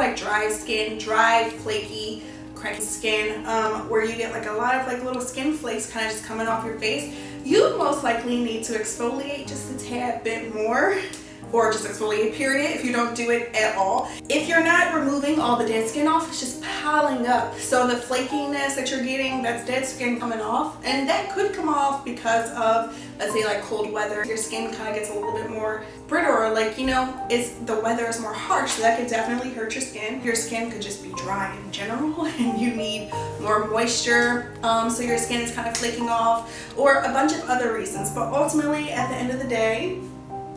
like dry skin, dry, flaky, cracky skin, where you get like a lot of like little skin flakes kind of just coming off your face, you most likely need to exfoliate just a tad bit more, or just exfoliate period if you don't do it at all. If you're not removing all the dead skin off, it's just piling up. So the flakiness that you're getting, that's dead skin coming off, and that could come off because of, let's say, like cold weather. Your skin kind of gets a little bit more brittle, or like, you know, the weather is more harsh, so that could definitely hurt your skin. Your skin could just be dry in general and you need more moisture, so your skin is kind of flaking off, or a bunch of other reasons. But ultimately, at the end of the day,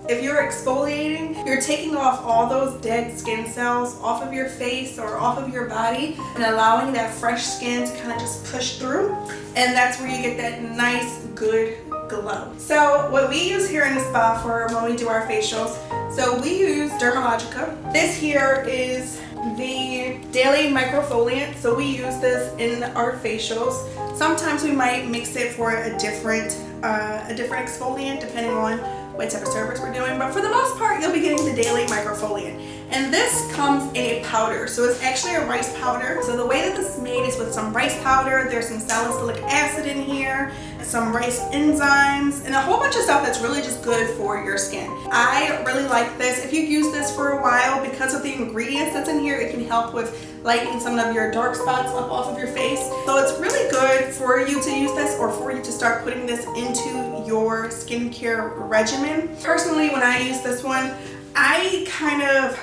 if you're exfoliating, you're taking off all those dead skin cells off of your face or off of your body and allowing that fresh skin to kind of just push through, and that's where you get that nice, good glow. So what we use here in the spa for when we do our facials, so we use Dermalogica. This here is the Daily Microfoliant, so we use this in our facials. Sometimes we might mix it for a different exfoliant depending on what type of service we're doing, but for the most part you'll be getting the Daily Microfoliant, and this comes in a powder, so it's actually a rice powder. So the way that this is made is with some rice powder, there's some salicylic acid in here, some rice enzymes, and a whole bunch of stuff that's really just good for your skin. I really like this. If you use this for a while, because of the ingredients that's in here, it can help with lightening some of your dark spots up off of your face. So it's really good for you to use this, or for you to start putting this into your skincare regimen. Personally, when I use this one, I kind of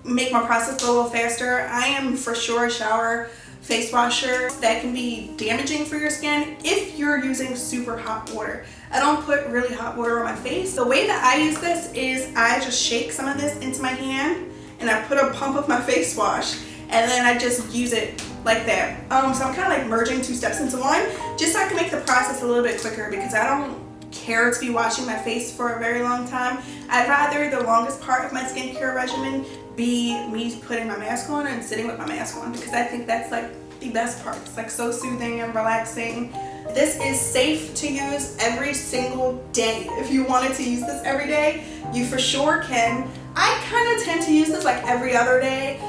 make my process go a little faster. I am for sure a shower face washer. That can be damaging for your skin if you're using super hot water. I don't put really hot water on my face. The way that I use this is I just shake some of this into my hand and I put a pump of my face wash, and then I just use it like that. So I'm kind of like merging two steps into one, just so I can make the process a little bit quicker, because I don't care to be washing my face for a very long time. I'd rather the longest part of my skincare regimen be me putting my mask on and sitting with my mask on, because I think that's like the best part. It's like so soothing and relaxing. This is safe to use every single day. If you wanted to use this every day, you for sure can. I kind of tend to use this like every other day.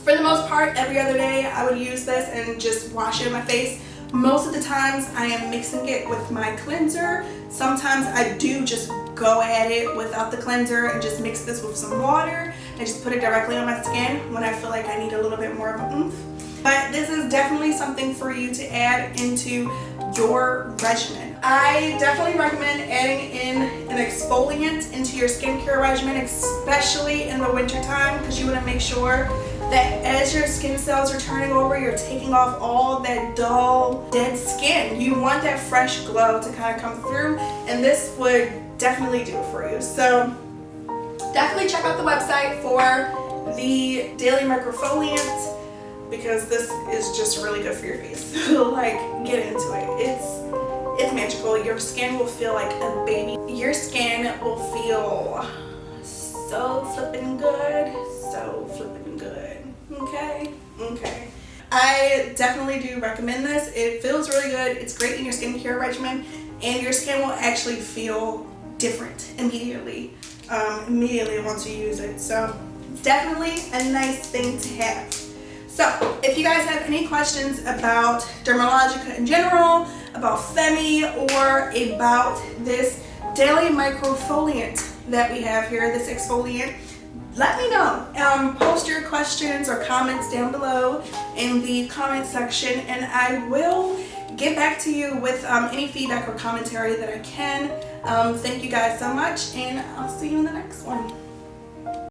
For the most part, every other day I would use this and just wash it in my face. Most of the times I am mixing it with my cleanser. Sometimes I do just go at it without the cleanser and just mix this with some water and just put it directly on my skin when I feel like I need a little bit more of a oomph. But this is definitely something for you to add into your regimen. I definitely recommend adding in an exfoliant into your skincare regimen, especially in the winter time, because you want to make sure that as your skin cells are turning over, you're taking off all that dull, dead skin. You want that fresh glow to kind of come through, and this would definitely do it for you. So definitely check out the website for the Daily Microfoliant, because this is just really good for your face. Like, get into it. It's magical. Your skin will feel like a baby. Your skin will feel so flippin' good. So flippin' good. Okay? Okay. I definitely do recommend this. It feels really good. It's great in your skincare regimen, and your skin will actually feel different immediately once you use it. So it's definitely a nice thing to have. So if you guys have any questions about Dermalogica in general, about Femi, or about this Daily Microfoliant that we have here, this exfoliant, let me know. Post your questions or comments down below in the comment section, and I will get back to you with any feedback or commentary that I can. Thank you guys so much, and I'll see you in the next one.